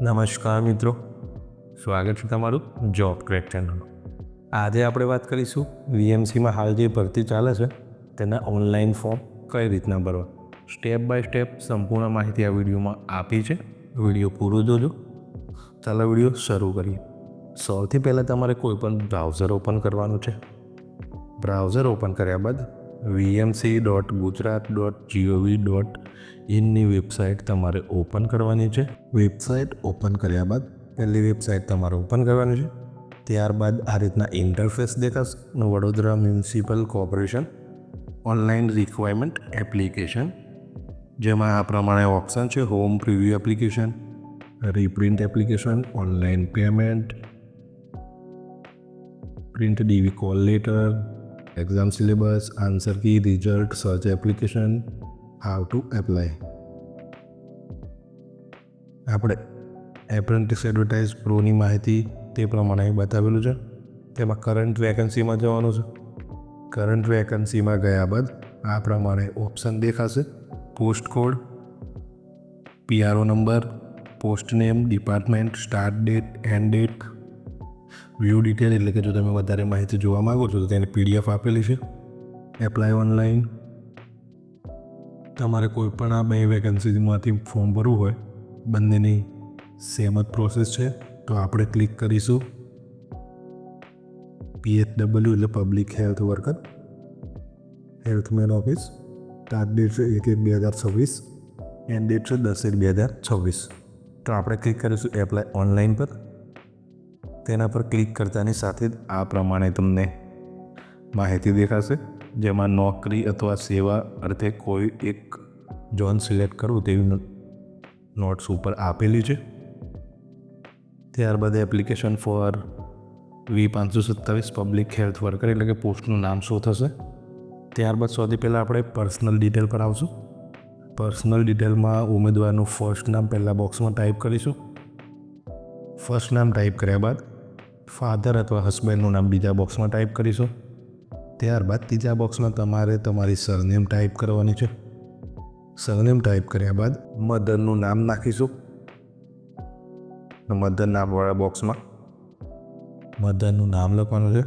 નમસ્કાર મિત્રો, સ્વાગત છે તમારું જોબ ક્રેક ચેનલ. આજે આપણે વાત કરીશું વીએમસીમાં હાલ જે ભરતી ચાલે છે તેના ઓનલાઈન ફોર્મ કઈ રીતના ભરવા. સ્ટેપ બાય સ્ટેપ સંપૂર્ણ માહિતી આ વિડીયોમાં આપી છે. વિડીયો પૂરો જોજો. ચાલો વિડીયો શરૂ કરીએ. સૌથી પહેલાં તમારે કોઈપણ બ્રાઉઝર ઓપન કરવાનું છે. બ્રાઉઝર ઓપન કર્યા બાદ vmc.gujarat.gov.inની વેબસાઇટ તમારે ઓપન કરવાની છે. વેબસાઇટ ઓપન કર્યા બાદ પહેલી વેબસાઇટ તમારે ઓપન કરવાની છે. ત્યારબાદ આ રીતના ઇન્ટરફેસ દેખાશે. Vadodara municipal corporation online requirement application, જેમાં આ પ્રમાણે ઓપ્શન છે: home preview application, reprint application, online payment, print DV call letter, exam syllabus, answer key, result, search application, how to apply. આપણે એપ્રેન્ટિસ એડવર્ટાઇઝ પ્રોની માહિતી તે પ્રમાણે બતાવેલું છે. તેમાં કરંટ વેકન્સીમાં જવાનું છે. કરંટ વેકન્સીમાં ગયા બાદ આ પ્રમાણે ઓપ્શન દેખાશે: post code, PRO number, post name, department, start date, and date, view detail, એટલે કે જો તમે વધારે માહિતી જોવા માગો છો તો તેની પીડીએફ આપેલી છે. Apply online. તમારે કોઈ પણ આ બે વેકન્સીમાંથી ફોર્મ ભરવું હોય, બંનેની સેમ જ પ્રોસેસ છે. તો આપણે ક્લિક કરીશું PHW એટલે public health worker, health man office. Start date છે 1/1/2026, એન્ડ ડેટ છે 10/1/2026. તો આપણે ક્લિક કરીશું એપ્લાય ઓનલાઈન પર. તેના પર ક્લિક કરતાની સાથે જ આ પ્રમાણે તમને માહિતી દેખાશે, જેમાં નોકરી અથવા સેવા અર્થે કોઈ એક ઝોન સિલેક્ટ કરવું તેવી નોટ્સ ઉપર આપેલી છે. ત્યારબાદ application for V527 public health worker, એટલે કે પોસ્ટનું નામ શું થશે. ત્યારબાદ સૌથી પહેલાં આપણે પર્સનલ ડિટેલ પર આવશું. પર્સનલ ડિટેલમાં ઉમેદવારનું ફર્સ્ટ નામ પહેલાં બોક્સમાં ટાઈપ કરીશું. ફર્સ્ટ નામ ટાઈપ કર્યા બાદ ફાધર અથવા હસબન્ડનું નામ બીજા બોક્સમાં ટાઈપ કરીશું. ત્યારબાદ ત્રીજા બોક્સમાં તમારે તમારી સરનેમ ટાઈપ કરવાની છે. સરનેમ ટાઈપ કર્યા બાદ મધરનું નામ નાખીશું. મધર નામવાળા બોક્સમાં મધરનું નામ લખવાનું છે.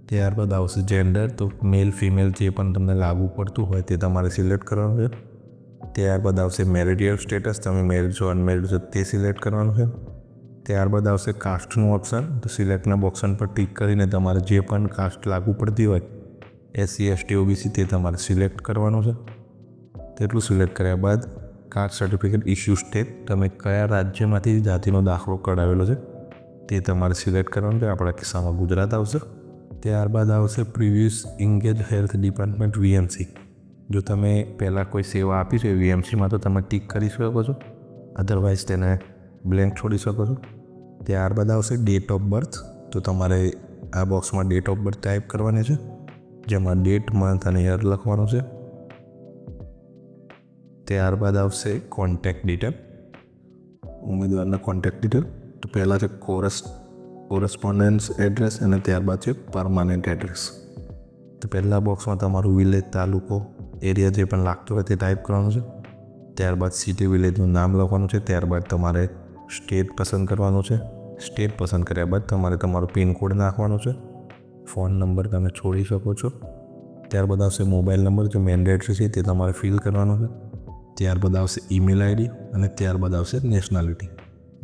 ત્યારબાદ આવશે જેન્ડર, તો મેલ ફિમેલ જે પણ તમને લાગુ પડતું હોય તે તમારે સિલેક્ટ કરવાનું છે. ત્યારબાદ આવશે મેરિટલ સ્ટેટસ, તમે મેરિડ છો અનમેરિડ છો તે સિલેક્ટ કરવાનું છે. ત્યારબાદ આવશે કાસ્ટનું ઓપ્શન, તો સિલેક્ટના ઓપ્શન પર ટિક કરીને તમારે જે પણ કાસ્ટ લાગુ પડતી હોય SC ST OBC તે તમારે સિલેક્ટ કરવાનું છે. તેટલું સિલેક્ટ કર્યા બાદ કાસ્ટ સર્ટિફિકેટ ઇસ્યુ સ્ટેટ, તમે કયા રાજ્યમાંથી જાતિનો દાખલો કઢાવેલો છે તે તમારે સિલેક્ટ કરવાનું છે. આપણા કિસ્સામાં ગુજરાત આવશે. ત્યારબાદ આવશે પ્રીવિયસ ઇંગેજ હેલ્થ ડિપાર્ટમેન્ટ VMC. જો તમે પહેલાં કોઈ સેવા આપી છે VMCમાં તો તમે ટિક કરી શકો છો, અધરવાઇઝ તેને બ્લેન્ક છોડી શકો છો. ત્યારબાદ આવશે ડેટ ઓફ બર્થ, તો તમારે આ બોક્સમાં ડેટ ઓફ બર્થ ટાઈપ કરવાની છે, જેમાં ડેટ, મંથ અને યર લખવાનું છે. ત્યારબાદ આવશે કોન્ટેક્ટ ડિટેલ, ઉમેદવારના કોન્ટેક્ટ ડિટેલ. તો પહેલાં છે કોરસ્પોન્ડન્સ એડ્રેસ અને ત્યારબાદ છે પરમાનન્ટ એડ્રેસ. તો પહેલાં બોક્સમાં તમારું વિલેજ, તાલુકો, એરિયા જે પણ લાગતું હોય તે ટાઈપ કરવાનું છે. ત્યારબાદ સિટી વિલેજનું નામ લખવાનું છે. ત્યારબાદ તમારે સ્ટેટ પસંદ કરવાનું છે. સ્ટેટ પસંદ કર્યા બાદ તમારે તમારો પિનકોડ નાખવાનો છે. ફોન નંબર તમે છોડી શકો છો. ત્યારબાદ આવશે મોબાઈલ નંબર, જે મેન્ડેટરી છે તે તમારે ફિલ કરવાનો છે. ત્યારબાદ આવશે ઈમેલ ID અને ત્યારબાદ આવશે નેશનાલિટી.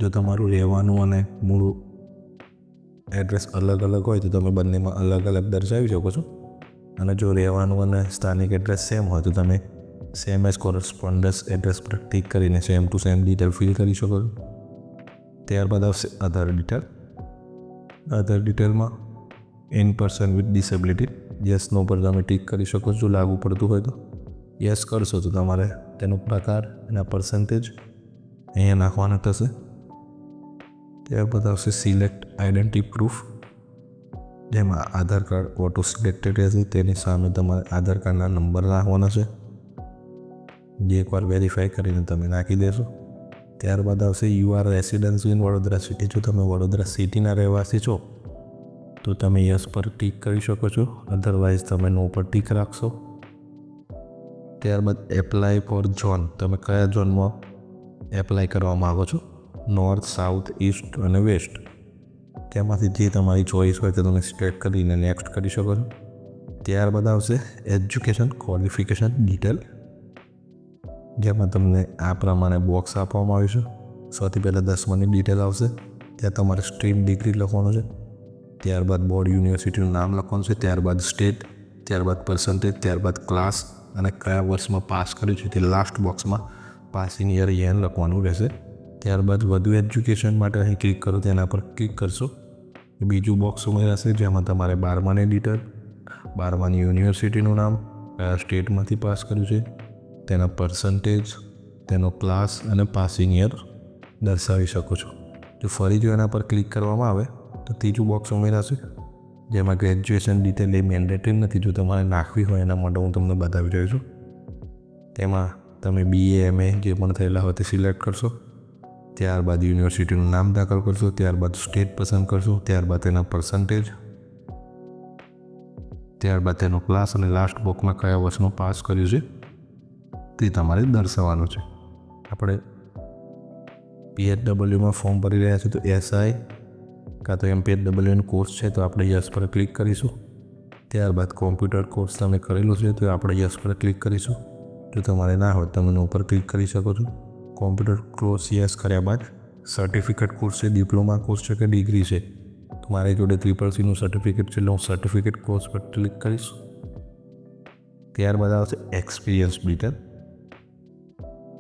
જો તમારું રહેવાનું અને મૂળ એડ્રેસ અલગ અલગ હોય તો તમે બંનેમાં અલગ અલગ દર્શાવી શકો છો, અને જો રહેવાનું અને સ્થાનિક એડ્રેસ સેમ હોય તો તમે સેમ એઝ કોરસ્પોન્ડન્સ એડ્રેસ પર ટિક કરીને same to same detail fill કરી શકો છો. ત્યારબાદ આવશે અધર ડિટેલ. અધર ડિટેલમાં in person with disability, yes no પર તમે ટિક કરી શકો છો. લાગુ પડતું હોય તો યસ કરશો તો તમારે તેનો પ્રકાર અને પર્સન્ટેજ અહીંયા નાખવાના થશે. ત્યારબાદ આવશે સિલેક્ટ આઈડેન્ટિટી પ્રૂફ, જેમાં આધાર કાર્ડ ઓટો સિલેક્ટેડ રહેશે. તેની સામે તમારે આધાર કાર્ડના નંબર નાખવાના છે, જે એકવાર વેરીફાઈ કરીને તમે નાખી દેશો. ત્યારબાદ આવશે you are residence in Vadodara city. જો તમે વડોદરા સિટીના રહેવાસી છો તો તમે યસ પર ટિક કરી શકો છો, અધરવાઇઝ તમે નો પર ટિક રાખશો. ત્યારબાદ એપ્લાય ફોર ઝોન, તમે કયા ઝોનમાં એપ્લાય કરવા માગો છો નોર્થ, સાઉથ, ઇસ્ટ અને વેસ્ટ. તેમાંથી જે તમારી ચોઈસ હોય તે તમે સિલેક્ટ કરીને નેક્સ્ટ કરી શકો છો. ત્યારબાદ આવશે એજ્યુકેશન ક્વોલિફિકેશન ડિટેલ, જેમાં તમને આ પ્રમાણે બોક્સ આપવામાં આવ્યું છે. સૌથી પહેલાં 10માની ડિટેલ આવશે, ત્યાં તમારે સ્ટ્રીમ ડિગ્રી લખવાનું છે. ત્યારબાદ બોર્ડ યુનિવર્સિટીનું નામ લખવાનું છે. ત્યારબાદ સ્ટેટ, ત્યારબાદ પર્સન્ટેજ, ત્યારબાદ ક્લાસ અને કયા વર્ષમાં પાસ કર્યું છે તે લાસ્ટ બોક્સમાં પાસિંગ યર યન લખવાનું રહેશે. ત્યારબાદ વધુ એજ્યુકેશન માટે અહીં ક્લિક કરો, તેના પર ક્લિક કરશો. બીજું બોક્સ ઉમેરાશે જેમાં તમારે 12માની ડિટેલ, 12માની યુનિવર્સિટીનું નામ, કયા સ્ટેટમાંથી પાસ કર્યું છે, તેના પર્સન્ટેજ, તેનો ક્લાસ અને પાસિંગ યર દર્શાવી શકો છો. ફરી જો એના પર ક્લિક કરવામાં આવે તો ત્રીજું બોક્સ ઉમેરાશે, જેમાં ગ્રેજ્યુએશન ડિટેલ એ મેન્ડેટરી નથી. જો તમારે નાખવી હોય એના માટે હું તમને બતાવી રહ્યો છું. તેમાં તમે BA MA જે પણ થયેલા હોય તે સિલેક્ટ કરશો. ત્યારબાદ યુનિવર્સિટીનું નામ દાખલ કરશો. ત્યારબાદ સ્ટેટ પસંદ કરશો. ત્યારબાદ તેના પર્સન્ટેજ, ત્યારબાદ તેનો ક્લાસ અને લાસ્ટ બોક્સમાં કયા વર્ષનું પાસ કર્યું છે તે તમારે દર્શાવવાનું છે. આપણે PHWમાં ફોર્મ ભરી રહ્યા છીએ તો SI કાં તો MPHWનો કોર્સ છે તો આપણે યસ પર ક્લિક કરીશું. ત્યારબાદ કોમ્પ્યુટર કોર્સ તમે કરેલું છે તો આપણે યસ પર ક્લિક કરીશું. જો તમારે ના હોય તમે ઉપર ક્લિક કરી શકો છો. કોમ્પ્યુટર કોર્સ યસ કર્યા બાદ સર્ટિફિકેટ કોર્સ છે, ડિપ્લોમા કોર્સ છે કે ડિગ્રી છે, તો મારી જોડે CCCનું સર્ટિફિકેટ છે એટલે હું સર્ટિફિકેટ કોર્સ પર ક્લિક કરીશ. ત્યારબાદ આવશે એક્સપિરિયન્સ ડિટેલ.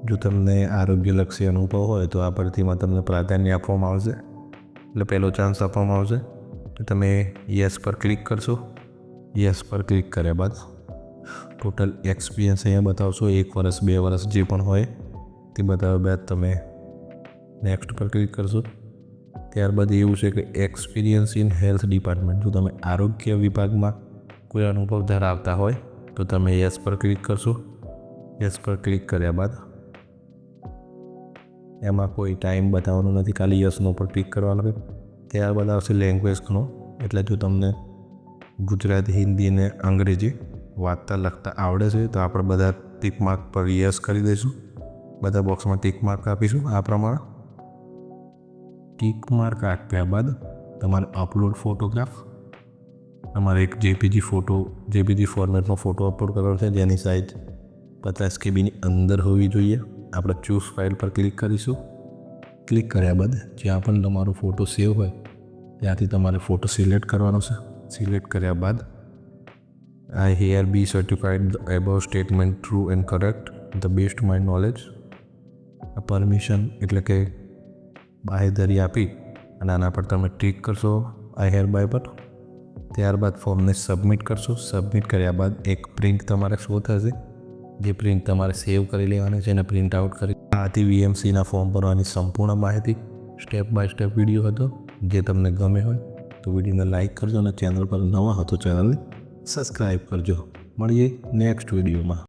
જો તમને આરોગ્યલક્ષી અનુભવ હોય તો આ ભરતીમાં તમને પ્રાધાન્ય આપવામાં આવશે, એટલે પહેલો ચાન્સ આપવામાં આવશે. તો તમે યસ પર ક્લિક કરશો. યસ પર ક્લિક કર્યા બાદ ટોટલ એક્સપિરિયન્સ અહીંયા બતાવશો, 1 વર્ષ 2 વર્ષ જે પણ હોય તે બતાવ્યા બાદ તમે નેક્સ્ટ પર ક્લિક કરશો. ત્યારબાદ એવું છે કે એક્સપિરિયન્સ ઇન હેલ્થ ડિપાર્ટમેન્ટ, જો તમે આરોગ્ય વિભાગમાં કોઈ અનુભવ ધરાવતા હોય તો તમે યસ પર ક્લિક કરશો. યસ પર ક્લિક કર્યા બાદ એમાં કોઈ ટાઈમ બતાવવાનો નથી, ખાલી યસનો પર ક્લિક કરવાનો છે. ત્યારબાદ આવશે લેંગ્વેજનો, એટલે જો તમને ગુજરાતી, હિન્દી અને અંગ્રેજી વાંચતા લખતા આવડે છે તો આપણે બધા ટિક માર્ક પર યસ કરી દઈશું. બધા બોક્સમાં ટિક માર્ક આપીશું. આ પ્રમાણે ટિક માર્ક આપ્યા બાદ તમારે અપલોડ ફોટોગ્રાફ, તમારે એક JPG ફોર્મેટનો ફોટો અપલોડ કરવાનો છે જેની સાઇઝ 50 KBની અંદર હોવી જોઈએ. આપણે ચૂઝ ફાઇલ પર ક્લિક કરીશું. ક્લિક કર્યા બાદ જ્યાં પણ તમારો ફોટો સેવ હોય ત્યાંથી તમારે ફોટો સિલેક્ટ કરવાનો છે. સિલેક્ટ કર્યા બાદ I here be certified the above statement true and correct the best my knowledge. Permission એટલે કે બાહેધરી આપી અને આના પર તમે ટિક કરશો I hereby પર. ત્યારબાદ ફોર્મને સબમિટ કરશો. સબમિટ કર્યા બાદ એક પ્રિન્ટ તમારે શો થશે, જે પ્રિન્ટ તમારે સેવ કરી લેવાની છે અને પ્રિન્ટ આઉટ કરી. આથી VMCના ફોર્મ ભરવાની સંપૂર્ણ માહિતી સ્ટેપ બાય સ્ટેપ વિડીયો હતો. જે તમને ગમે હોય તો વિડીયોને લાઇક કરજો અને ચેનલ પર નવા હતો ચેનલને સબસ્ક્રાઈબ કરજો. મળીએ નેક્સ્ટ વિડીયોમાં.